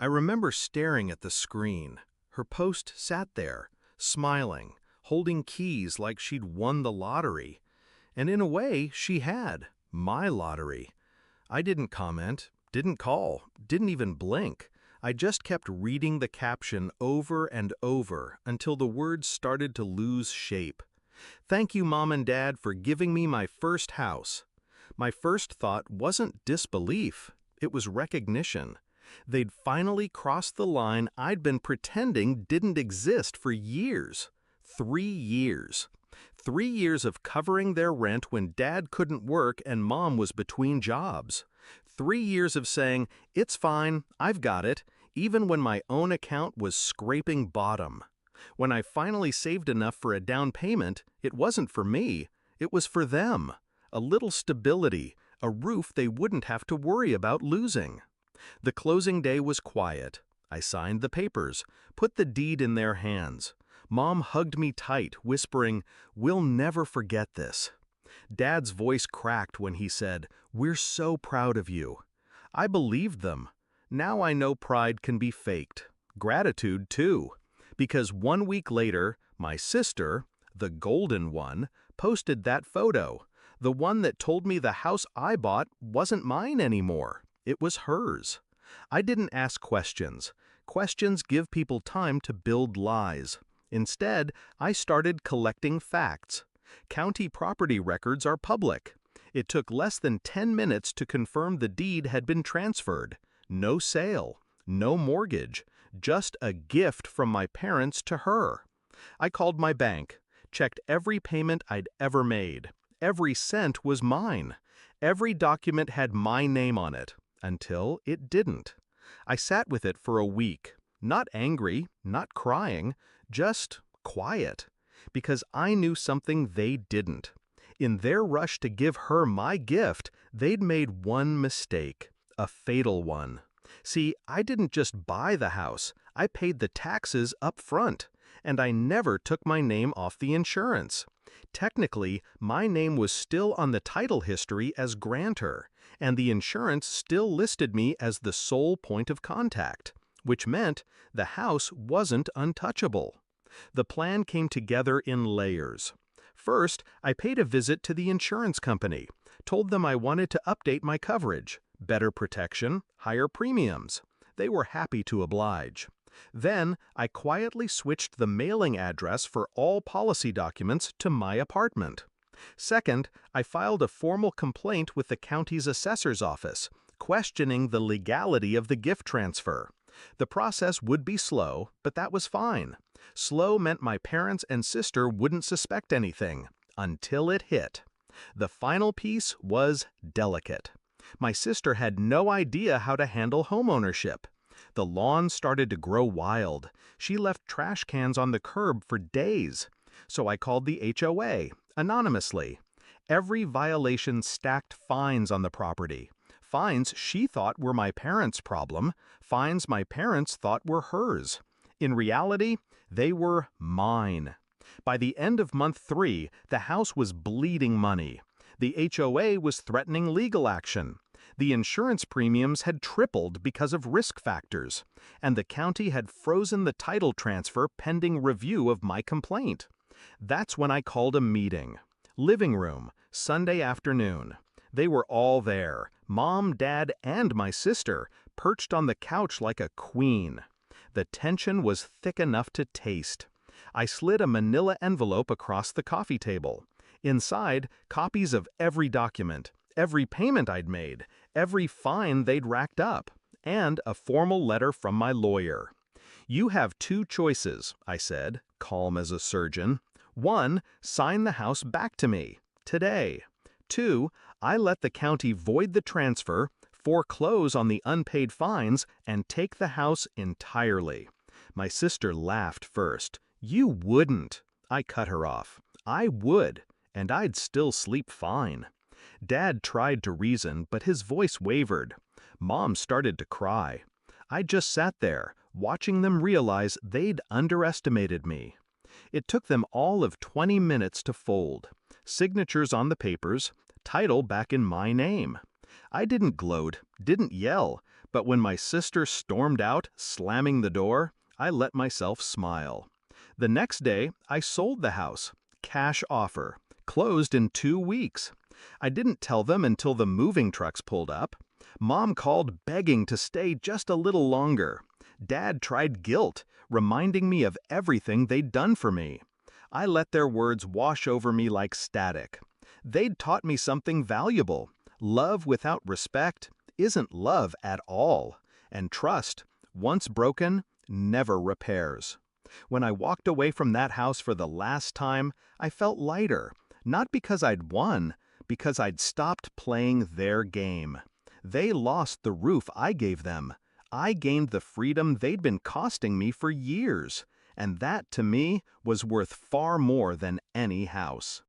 I remember staring at the screen. Her post sat there, smiling, holding keys like she'd won the lottery. And in a way, she had. My lottery. I didn't comment, didn't call, didn't even blink. I just kept reading the caption over and over until the words started to lose shape. Thank you, Mom and Dad, for giving me my first house. My first thought wasn't disbelief, it was recognition. They'd finally crossed the line I'd been pretending didn't exist for years. 3 years. 3 years of covering their rent when Dad couldn't work and Mom was between jobs. 3 years of saying, it's fine, I've got it, even when my own account was scraping bottom. When I finally saved enough for a down payment, it wasn't for me, it was for them. A little stability, a roof they wouldn't have to worry about losing. The closing day was quiet. I signed the papers, put the deed in their hands. Mom hugged me tight, whispering, "We'll never forget this." Dad's voice cracked when he said, "We're so proud of you." I believed them. Now I know pride can be faked. Gratitude, too. Because 1 week later, my sister, the golden one, posted that photo. The one that told me the house I bought wasn't mine anymore. It was hers. I didn't ask questions. Questions give people time to build lies. Instead, I started collecting facts. County property records are public. It took less than 10 minutes to confirm the deed had been transferred. No sale, no mortgage, just a gift from my parents to her. I called my bank, checked every payment I'd ever made. Every cent was mine. Every document had my name on it, until it didn't. I sat with it for a week, not angry, not crying, just quiet, because I knew something they didn't. In their rush to give her my gift, they'd made one mistake, a fatal one. See, I didn't just buy the house, I paid the taxes up front, and I never took my name off the insurance. Technically, my name was still on the title history as grantor, and the insurance still listed me as the sole point of contact, which meant the house wasn't untouchable. The plan came together in layers. First, I paid a visit to the insurance company, told them I wanted to update my coverage, better protection, higher premiums. They were happy to oblige. Then, I quietly switched the mailing address for all policy documents to my apartment. Second, I filed a formal complaint with the county's assessor's office, questioning the legality of the gift transfer. The process would be slow, but that was fine. Slow meant my parents and sister wouldn't suspect anything, until it hit. The final piece was delicate. My sister had no idea how to handle homeownership. The lawn started to grow wild. She left trash cans on the curb for days. So I called the HOA, anonymously. Every violation stacked fines on the property. Fines she thought were my parents' problem, fines my parents thought were hers. In reality, they were mine. By the end of month 3, the house was bleeding money. The HOA was threatening legal action. The insurance premiums had tripled because of risk factors, and the county had frozen the title transfer pending review of my complaint. That's when I called a meeting. Living room, Sunday afternoon. They were all there, Mom, Dad, and my sister, perched on the couch like a queen. The tension was thick enough to taste. I slid a manila envelope across the coffee table. Inside, copies of every document, every payment I'd made, every fine they'd racked up, and a formal letter from my lawyer. "You have 2 choices," I said, calm as a surgeon. 1, sign the house back to me, today. 2, I let the county void the transfer, foreclose on the unpaid fines, and take the house entirely. My sister laughed first. "You wouldn't." I cut her off. "I would, and I'd still sleep fine." Dad tried to reason, but his voice wavered. Mom started to cry. I just sat there, watching them realize they'd underestimated me. It took them all of 20 minutes to fold. Signatures on the papers, title back in my name. I didn't gloat, didn't yell, But when my sister stormed out, slamming the door, I let myself smile. The next day, I sold the house. Cash offer. Closed in 2 weeks. I didn't tell them until the moving trucks pulled up. Mom called begging to stay just a little longer. Dad tried guilt, reminding me of everything they'd done for me. I let their words wash over me like static. They'd taught me something valuable. Love without respect isn't love at all. And trust, once broken, never repairs. When I walked away from that house for the last time, I felt lighter, not because I'd won, because I'd stopped playing their game. They lost the roof I gave them. I gained the freedom they'd been costing me for years, and that, to me, was worth far more than any house.